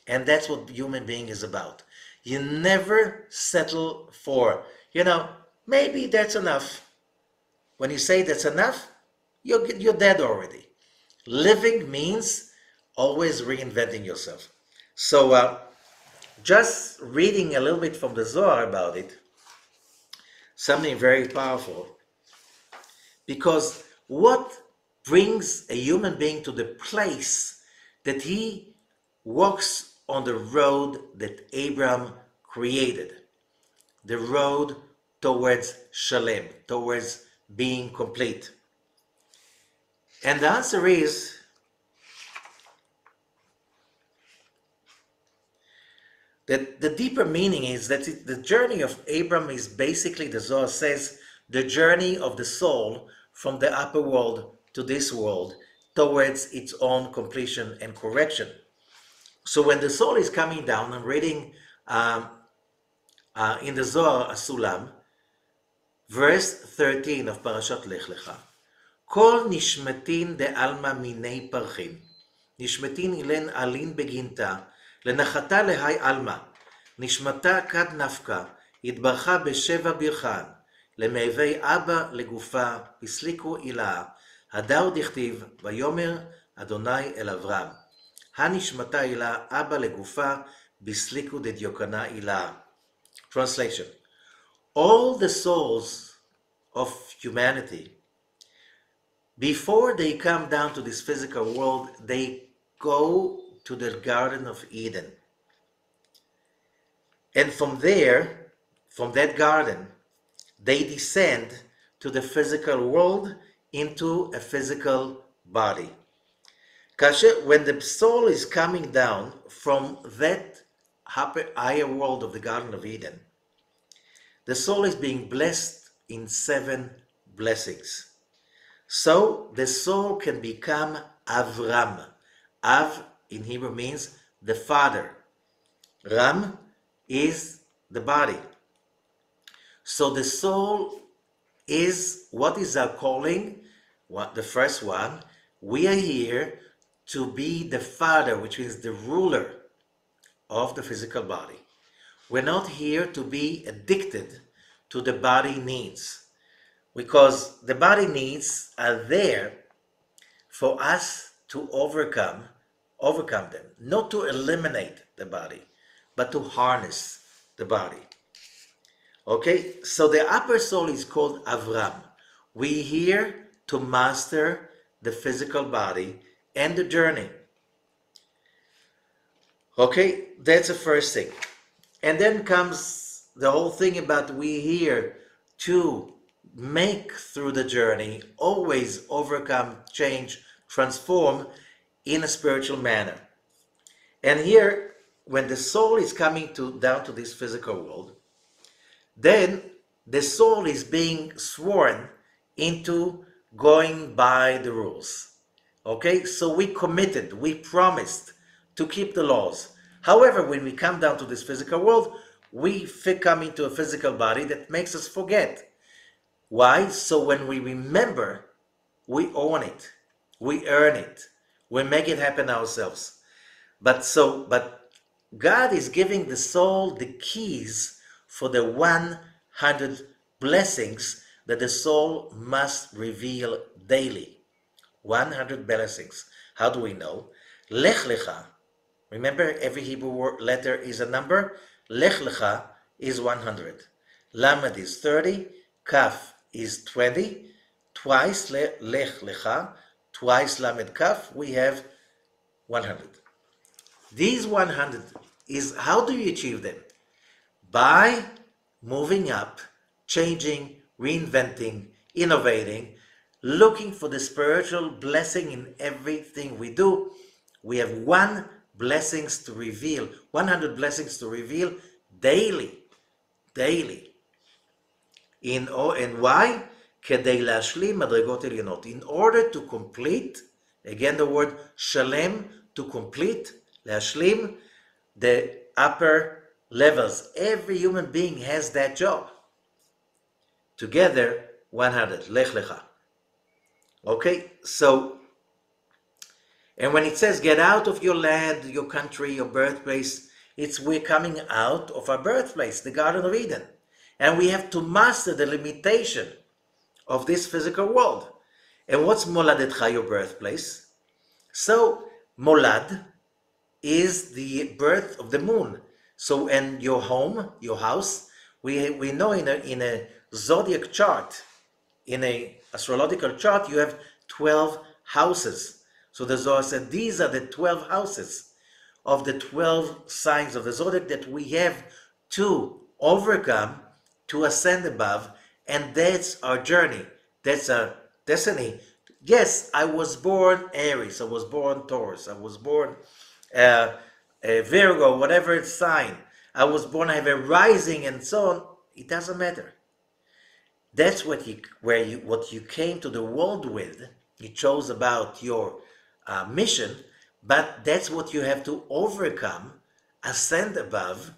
And that's what human being is about. You never settle for, maybe that's enough. When you say that's enough, you're dead already. Living means always reinventing yourself. So just reading a little bit from the Zohar about it, something very powerful. Because what brings a human being to the place that he walks on the road that Abraham created? The road towards Shalem, towards being complete. And the answer is that the deeper meaning is that the journey of Abraham is basically, the Zohar says, the journey of the soul from the upper world to this world towards its own completion and correction. So when the soul is coming down, I'm reading in the Zohar Asulam, verse 13 of Parashat Lekh-Lekha. Kol nishmatin de alma minei parchin, nishmatin ilen alin beginta, lenachata lehai alma, nishmata kad nafka, התברכה בשבע ברכן, למעבי אבא לגופה, הסליקו אילה, הדר דכתיב, ויאמר אדוני אל אברהם, הנשמתה אילה, אבא לגופה, בסליקו דדיוקנה אילה. Translation. all the souls of humanity, before they come down to this physical world, they go to the Garden of Eden. And from there, from that garden, they descend to the physical world into a physical body. When the soul is coming down from that higher world of the Garden of Eden, the soul is being blessed in 7 blessings. So the soul can become Avram. Av in Hebrew means the father. Ram is the body. So the soul is, what is our calling? What, the first one, we are here to be the father, which means the ruler of the physical body. We're not here to be addicted to the body needs, because the body needs are there for us to overcome them, not to eliminate the body, but to harness the body. Okay, so the upper soul is called Avram. We here to master the physical body and the journey. Okay, that's the first thing. And then comes the whole thing about we here to make through the journey, always overcome, change, transform in a spiritual manner. And here, when the soul is coming down to this physical world, then the soul is being sworn into going by the rules. Okay, so we committed, we promised to keep the laws. However, when we come down to this physical world, we come into a physical body that makes us forget. Why? So when we remember, we own it, we earn it, we make it happen ourselves. But God is giving the soul the keys for the 100 blessings that the soul must reveal daily. 100 blessings. How do we know? Lekh-Lekha. Remember, every Hebrew letter is a number. Lekh-Lekha is 100. Lamed is 30. Kaf is 20. Twice Lekh-Lekha, twice Lamed Kaf, we have 100. These 100 is, how do you achieve them? By moving up, changing, reinventing, innovating, looking for the spiritual blessing in everything we do. We have 100 blessings to reveal daily. And why? כדי להשלים מדרגות עליונות. In order to complete, again the word shalem, to complete, להשלים, the upper levels. Every human being has that job. Together, 100. Lekh-Lekha. Okay, so, and when it says get out of your land, your country, your birthplace, we're coming out of our birthplace, the Garden of Eden. And we have to master the limitation of this physical world. And what's Moladetcha, your birthplace? So, Molad is the birth of the moon. So, and your home, your house, we know in a zodiac chart, in a astrological chart, you have 12 houses. So the Zohar said these are the 12 houses of the 12 signs of the zodiac that we have to overcome, to ascend above, and that's our journey. That's our destiny. Yes, I was born Aries, I was born Taurus, I was born Virgo, whatever it's sign. I was born, I have a rising and so on. It doesn't matter. That's what you came to the world with. You chose about your mission, but that's what you have to overcome, ascend above,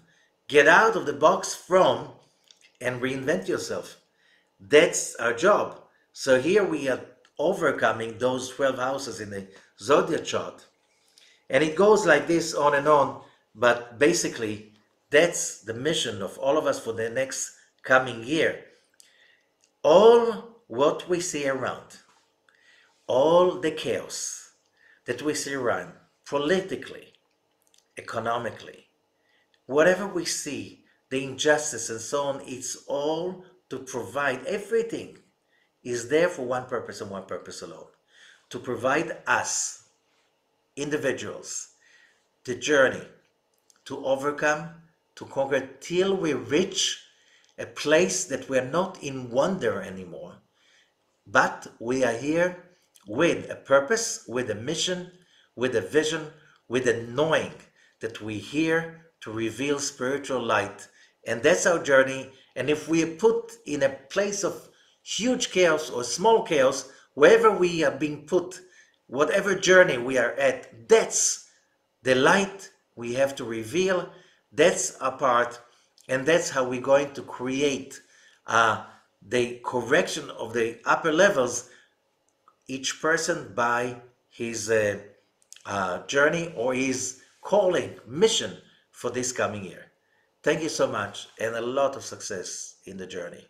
get out of the box from, and reinvent yourself. That's our job. So here we are overcoming those 12 houses in the zodiac chart. And it goes like this on and on, but basically that's the mission of all of us for the next coming year. All what we see around, all the chaos that we see around, politically, economically, whatever we see the injustice and so on, it's all to provide, everything is there for one purpose and one purpose alone, to provide us, individuals, the journey to overcome, to conquer, till we reach a place that we're not in wonder anymore, but we are here with a purpose, with a mission, with a vision, with a knowing that we're here to reveal spiritual light. And that's our journey. And if we are put in a place of huge chaos or small chaos, wherever we are being put, whatever journey we are at, that's the light we have to reveal. That's our part. And that's how we're going to create the correction of the upper levels, each person by his journey or his calling, mission for this coming year. Thank you so much, and a lot of success in the journey.